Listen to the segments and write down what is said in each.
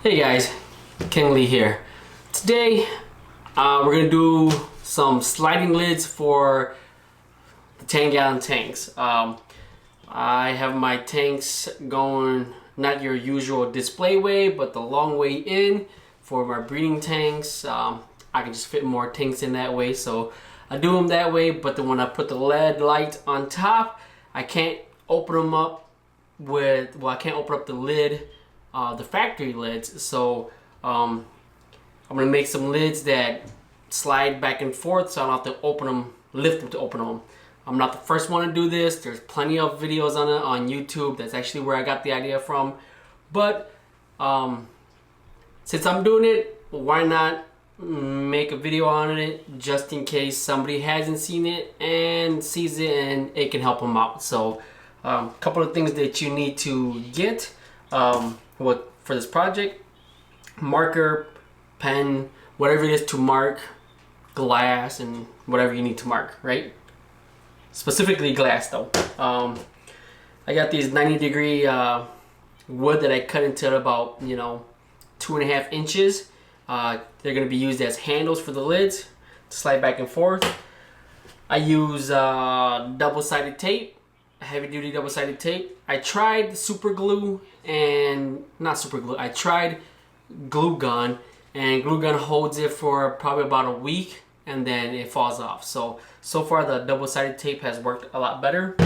Hey guys, King Lee here. Today we're gonna do some sliding lids for the 10-gallon tanks. I have my tanks going not your usual display way, but the long way in for my breeding tanks. I can just fit more tanks in that way, so I do them that way. But then when I put the LED light on top, I can't open them up with, well, I can't open up the lid, the factory lids. So I'm gonna make some lids that slide back and forth, so I don't have to open them, lift them to open them. I'm not the first one to do this. There's plenty of videos on it on YouTube. That's actually where I got the idea from. But since I'm doing it, why not make a video on it just in case somebody hasn't seen it and sees it and it can help them out. So a couple of things that you need to get for this project: marker, pen, whatever it is to mark, glass, and whatever you need to mark, right? Specifically glass though. I got these 90-degree wood that I cut into about 2.5 inches. They're going to be used as handles for the lids to slide back and forth. I use double-sided tape, heavy-duty double-sided tape. I tried super glue and not super glue. I tried glue gun, and glue gun holds it for probably about a week and then it falls off. So far the double-sided tape has worked a lot better.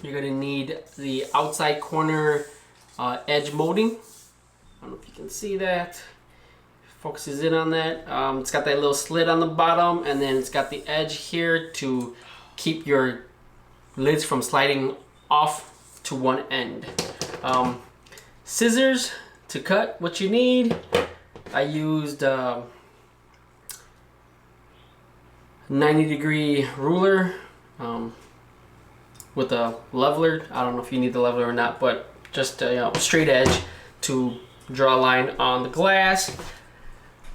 You're going to need the outside corner edge molding. I don't know if you can see that. Focuses in on that. It's got that little slit on the bottom, and then it's got the edge here to keep your lids from sliding off to one end. Scissors to cut what you need. I used 90-degree ruler with a leveler. I don't know if you need the leveler or not, but just a straight edge to draw a line on the glass.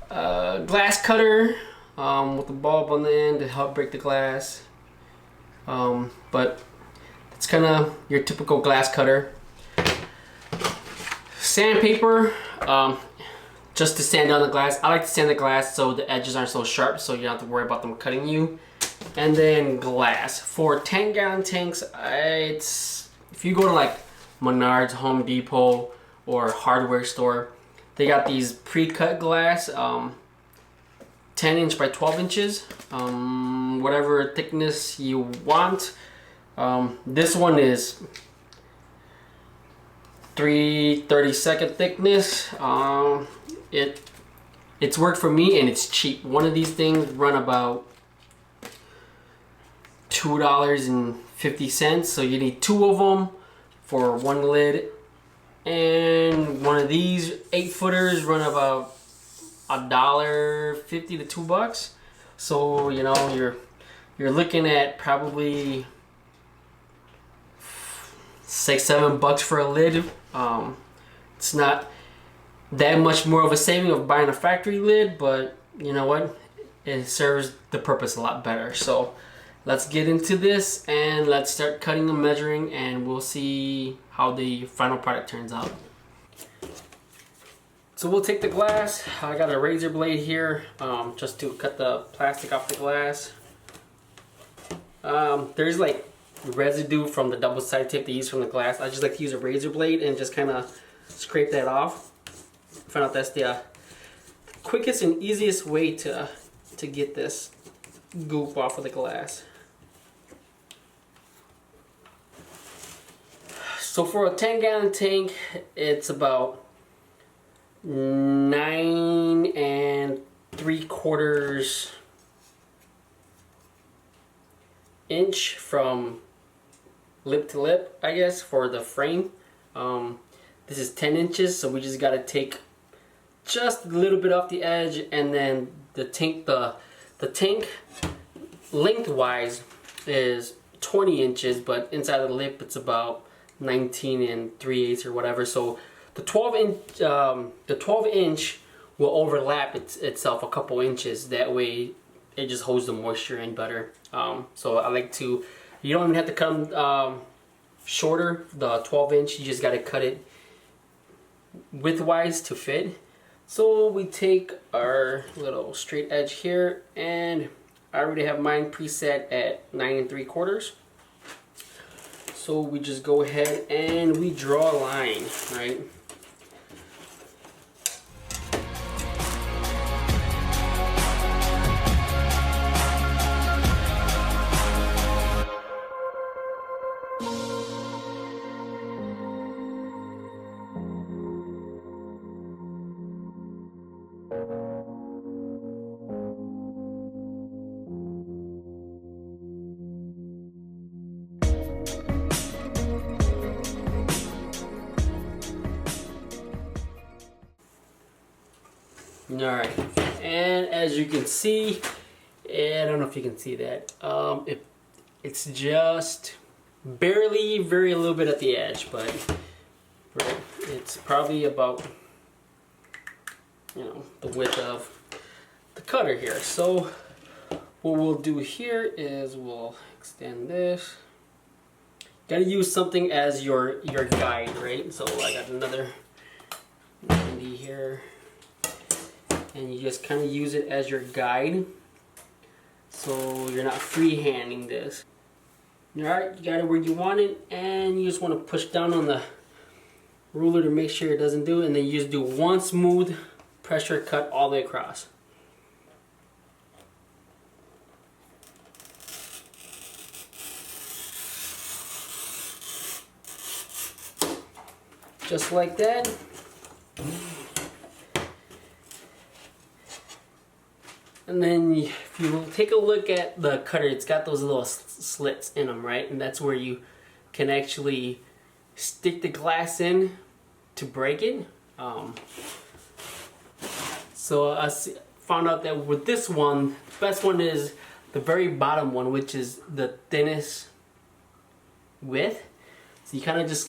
Glass cutter with the bulb on the end to help break the glass. But it's kind of your typical glass cutter. Sandpaper, just to sand down the glass. I like to sand the glass so the edges aren't so sharp, so you don't have to worry about them cutting you. And then glass. For 10-gallon tanks, if you go to like Menards, Home Depot, or hardware store, they got these pre-cut glass, 10 inch by 12 inches, whatever thickness you want. This one is 3/32 thickness. It's worked for me and it's cheap. One of these things run about $2.50, so you need 2 of them for one lid. And one of these 8-footers run about $1.50 to $2. So you're looking at probably $6-7 for a lid. It's not that much more of a saving of buying a factory lid, but you know what, it serves the purpose a lot better. So let's get into this and let's start cutting and measuring, and we'll see how the final product turns out. So we'll take the glass. I got a razor blade here just to cut the plastic off the glass. There's like residue from the double-sided tape they use from the glass. I just like to use a razor blade and just kind of scrape that off. Find out that's the quickest and easiest way to get this goop off of the glass. So for a 10-gallon tank, it's about 9 3/4 inch from lip to lip, I guess, for the frame. This is 10 inches, so we just got to take just a little bit off the edge, and then the tank lengthwise is 20 inches, but inside the lip it's about 19 3/8 or whatever. So the 12 inch will overlap itself a couple inches. That way it just holds the moisture in better. So I like to, you don't even have to cut them shorter, the 12 inch, you just got to cut it widthwise to fit. So we take our little straight edge here, and I already have mine preset at 9 3/4. So we just go ahead and we draw a line, right? Alright, and as you can see, I don't know if you can see that, it's just barely, very little bit at the edge, but it's probably about, you know, the width of the cutter here. So what we'll do here is we'll extend this. Gotta use something as your guide, right? So I got another 90 here. And you just kind of use it as your guide, so you're not freehanding this. Alright, you got it where you want it, and you just want to push down on the ruler to make sure it doesn't do it, and then you just do one smooth pressure cut all the way across. Just like that. And then if you take a look at the cutter, it's got those little slits in them, right? And that's where you can actually stick the glass in to break it. So I found out that with this one, the best one is the very bottom one, which is the thinnest width. So you kind of just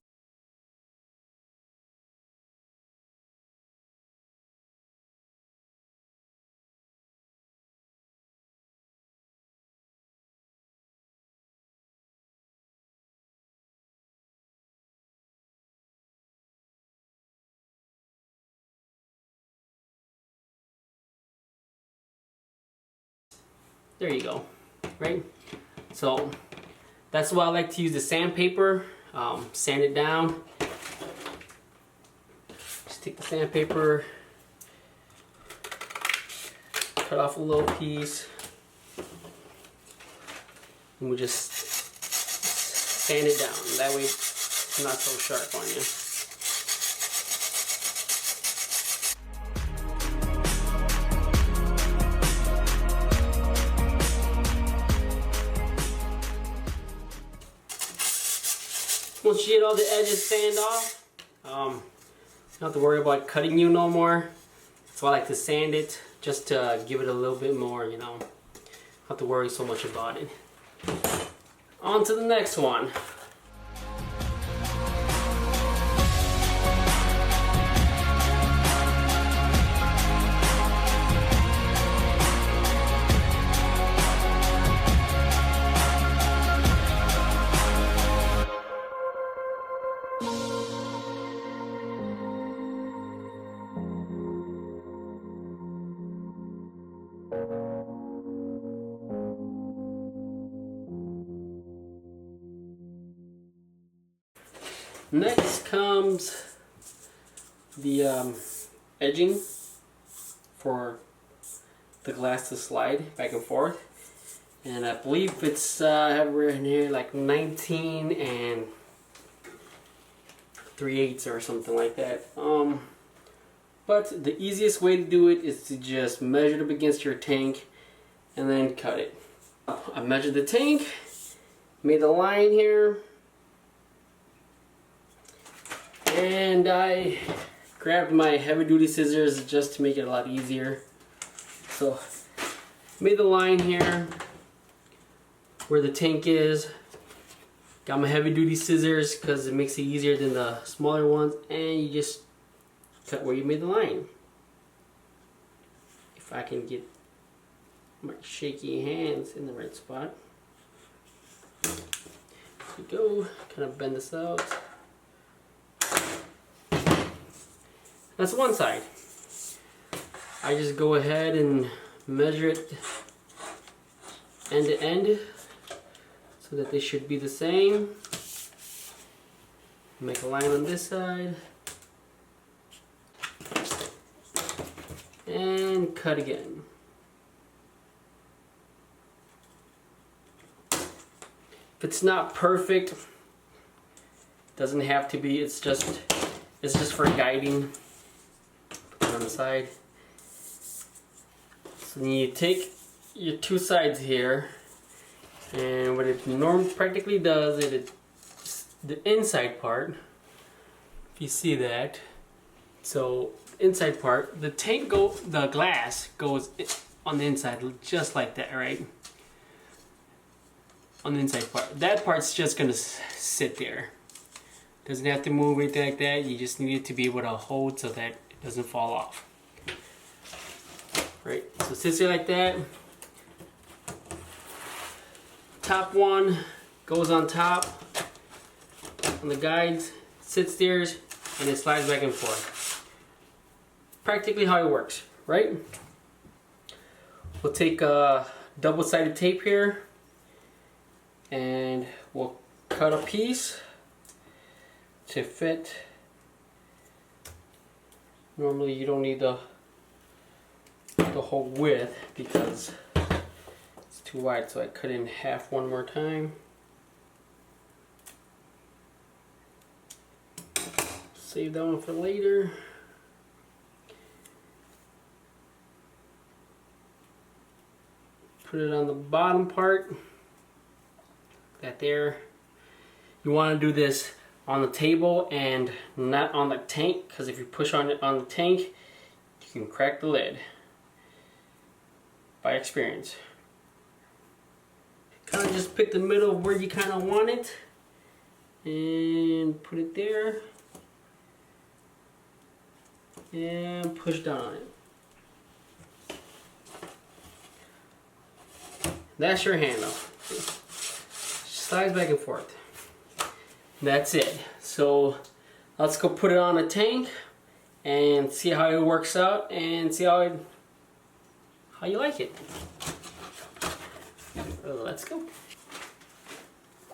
there you go, right? So that's why I like to use the sandpaper, sand it down. Just take the sandpaper, cut off a little piece, and we just sand it down. That way it's not so sharp on you. Once you get all the edges sanded off, you don't have to worry about cutting you no more. So I like to sand it just to give it a little bit more, you know, don't have to worry so much about it. On to the next one. Next comes the edging for the glass to slide back and forth, and I believe it's I have written here like 19 and 3/8 or something like that. But the easiest way to do it is to just measure it up against your tank and then cut it. I measured the tank, made the line here, and I grabbed my heavy duty scissors just to make it a lot easier. So made the line here where the tank is. Got my heavy duty scissors because it makes it easier than the smaller ones, and you just cut where you made the line. If I can get my shaky hands in the right spot. There we go. Kind of bend this out. That's one side. I just go ahead and measure it end to end so that they should be the same. Make a line on this side and cut again. If it's not perfect, doesn't have to be. It's just for guiding. Put it on the side. So then you take your two sides here, and what it normally practically does is it's the inside part. If you see that, so inside part, the glass goes on the inside just like that, right? On the inside part. That part's just gonna sit there. Doesn't have to move or anything like that. You just need it to be able to hold so that it doesn't fall off. Right, so it sits there like that. Top one goes on top on the guides, sits there, and it slides back and forth. Practically how it works, right? We'll take a double-sided tape here and we'll cut a piece to fit. Normally you don't need the whole width because it's too wide, so I cut it in half one more time. Save that one for later. Put it on the bottom part. That there. You want to do this on the table and not on the tank, because if you push on it on the tank, you can crack the lid. By experience. Kind of just pick the middle of where you kind of want it and put it there and push down on it. That's your handle. Slides back and forth. That's it. So let's go put it on a tank and see how it works out and see how you like it. Let's go.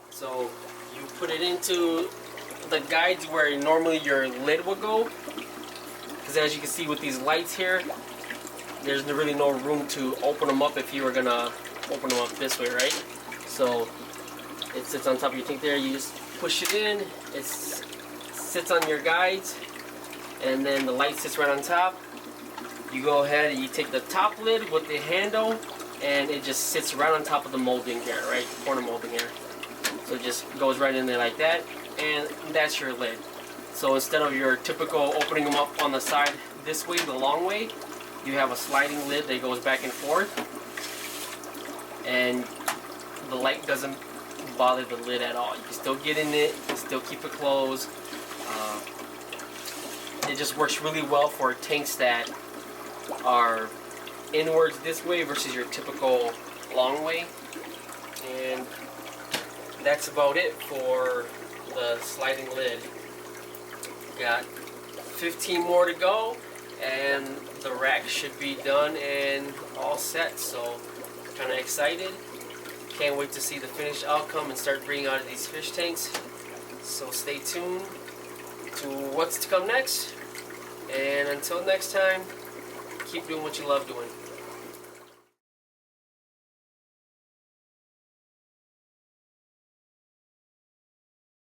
So you put it into the guides where normally your lid would go, because as you can see with these lights here, there's really no room to open them up if you were gonna open them up this way, right? So it sits on top of your tank there. You just push it in. It sits on your guides, and then the light sits right on top. You go ahead and you take the top lid with the handle, and it just sits right on top of the molding here, right? The corner molding here. So it just goes right in there like that, and that's your lid. So instead of your typical opening them up on the side this way, the long way, you have a sliding lid that goes back and forth, and the light doesn't bother the lid at all. You can still get in it, still keep it closed. It just works really well for tanks that are inwards this way versus your typical long way. And that's about it for the sliding lid. Got 15 more to go and the rack should be done and all set, so kind of excited. Can't wait to see the finished outcome and start bringing out of these fish tanks. So stay tuned to what's to come next, and until next time, keep doing what you love doing.